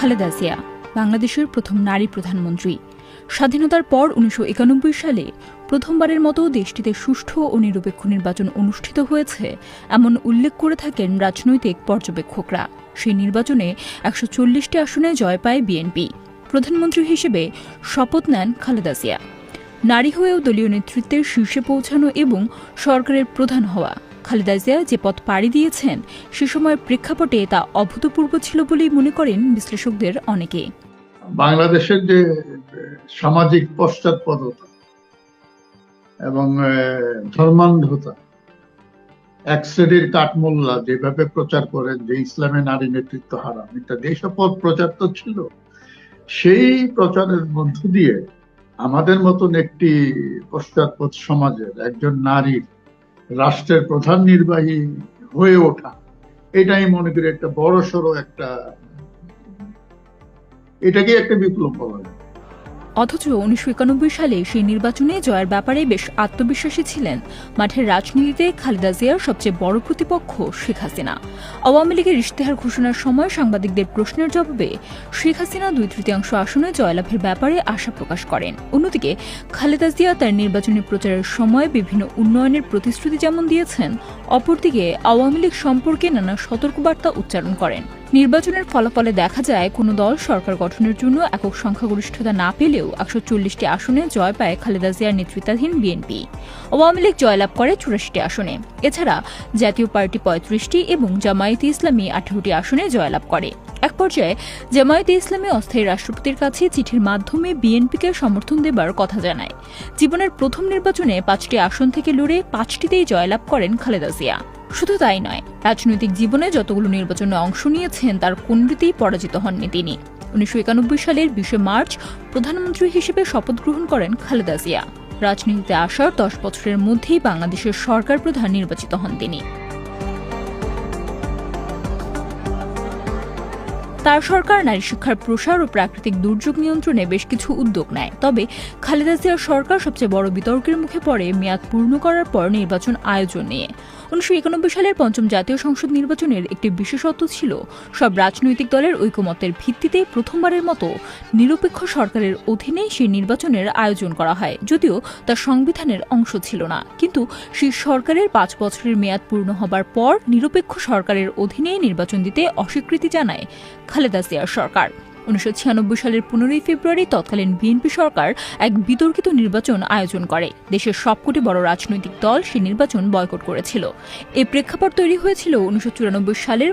খালেদা জিয়া বাংলাদেশের প্রথম নারী প্রধানমন্ত্রী। স্বাধীনতার পর ১৯৯১ সালে প্রথমবারের মতো দেশটিতে সুষ্ঠু ও নিরপেক্ষ নির্বাচন অনুষ্ঠিত হয়েছে এমন উল্লেখ করে থাকেন রাজনৈতিক পর্যবেক্ষকরা। সেই নির্বাচনে ১৪০টি আসনে জয় পায় বিএনপি। প্রধানমন্ত্রী হিসেবে শপথ নেন খালেদা জিয়া। নারী হয়েও দলীয় নেতৃত্বের শীর্ষে পৌঁছানো এবং সরকারের প্রধান হওয়া খালেদা জিয়া যে পথ পাড়ি দিয়েছেন সে সময়ের প্রেক্ষাপটে তা অভূতপূর্ব ছিল বলেই মনে করেন বিশ্লেষকদের অনেকে। বাংলাদেশের যে সামাজিক পশ্চাৎপদতা এবং ধর্মান্ধতা, এক শ্রেণীর কাঠমোল্লা যেভাবে প্রচার করেন যে ইসলামে নারী নেতৃত্ব হারাম ইত্যাদি, এইসব প্রচার তো ছিল। সেই প্রচারের মধ্য দিয়ে আমাদের মতন একটি পশ্চাৎপদ সমাজের একজন নারীর রাষ্ট্রের প্রধান নির্বাহী হয়ে ওঠা, এটাই মনে করি একটা বড় সড়ো এটাকে একটা বিপ্লব বলা যায়। অথচ ১৯৯১ সালে সেই নির্বাচনে জয়ের ব্যাপারে বেশ আত্মবিশ্বাসী ছিলেন মাঠের রাজনীতিতে খালেদা জিয়ার সবচেয়ে বড় প্রতিপক্ষ শেখ হাসিনা। আওয়ামী লীগের ইশতেহার ঘোষণার সময় সাংবাদিকদের প্রশ্নের জবাবে শেখ হাসিনা ২/৩ আসনে জয়লাভের ব্যাপারে আশা প্রকাশ করেন। অন্যদিকে খালেদা জিয়া তার নির্বাচনী প্রচারের সময় বিভিন্ন উন্নয়নের প্রতিশ্রুতি যেমন দিয়েছেন, অপরদিকে আওয়ামী লীগ সম্পর্কে নানা সতর্কবার্তা উচ্চারণ করেন। নির্বাচনের ফলাফলে দেখা যায় কোনো দল সরকার গঠনের জন্য একক সংখ্যাগরিষ্ঠতা না পেলেও ১৪০টি আসনে জয় পায় খালেদা জিয়ার নেতৃত্বাধীন বিএনপি। আওয়ামী লীগ জয়লাভ করে ৮৪টি আসনে। এছাড়া জাতীয় পার্টি ৩৫টি এবং জামায়াতে ইসলামী ১৮টি আসনে জয়লাভ করে। এক পর্যায়ে জামায়াতে ইসলামী অস্থায়ী রাষ্ট্রপতির কাছে চিঠির মাধ্যমে বিএনপিকে সমর্থন দেবার কথা জানায়। জীবনের প্রথম নির্বাচনে ৫টি আসন থেকে লড়ে ৫টিতেই জয়লাভ করেন খালেদা জিয়া। শুধু তাই নয়, রাজনৈতিক জীবনে যতগুলো নির্বাচনে অংশ নিয়েছেন তার কোনটিতেই পরাজিত হননি তিনি। ১৯৯১ সালের ২০ মার্চ প্রধানমন্ত্রী হিসেবে শপথ গ্রহণ করেন খালেদা জিয়া। রাজনীতিতে আসার ১০ বছরের মধ্যেই বাংলাদেশের সরকার প্রধান নির্বাচিত হন তিনি। তার সরকার নারী শিক্ষার প্রসার ও প্রাকৃতিক দুর্যোগ নিয়ন্ত্রণে বেশ কিছু উদ্যোগ নেয়। তবে খালেদা জিয়ার সরকার সবচেয়ে বড় বিতর্কের মুখে পড়ে মেয়াদ পূর্ণ করার পর নির্বাচন আয়োজন নিয়ে। ১৯৯১ সালের পঞ্চম জাতীয় সংসদ নির্বাচনের একটি বিশেষত্ব ছিল সব রাজনৈতিক দলের ঐকমত্যের ভিত্তিতে প্রথমবারের মতো নিরপেক্ষ সরকারের অধীনে সেই নির্বাচনের আয়োজন করা হয়, যদিও তা সংবিধানের অংশ ছিল না। কিন্তু সেই সরকারের ৫ বছরের মেয়াদ পূর্ণ হবার পর নিরপেক্ষ সরকারের অধীনে নির্বাচন দিতে অস্বীকৃতি জানায় খালেদা জিয়ার সরকার। ১৯৯৬ সালের ১৫ ফেব্রুয়ারি তৎকালীন বিএনপি সরকার এক বিতর্কিত নির্বাচন আয়োজন করে। দেশের সবকটি বড় রাজনৈতিক দল সেই নির্বাচন বয়কট করেছিল। এই প্রেক্ষাপট তৈরি হয়েছিল ১৯৯৪ সালের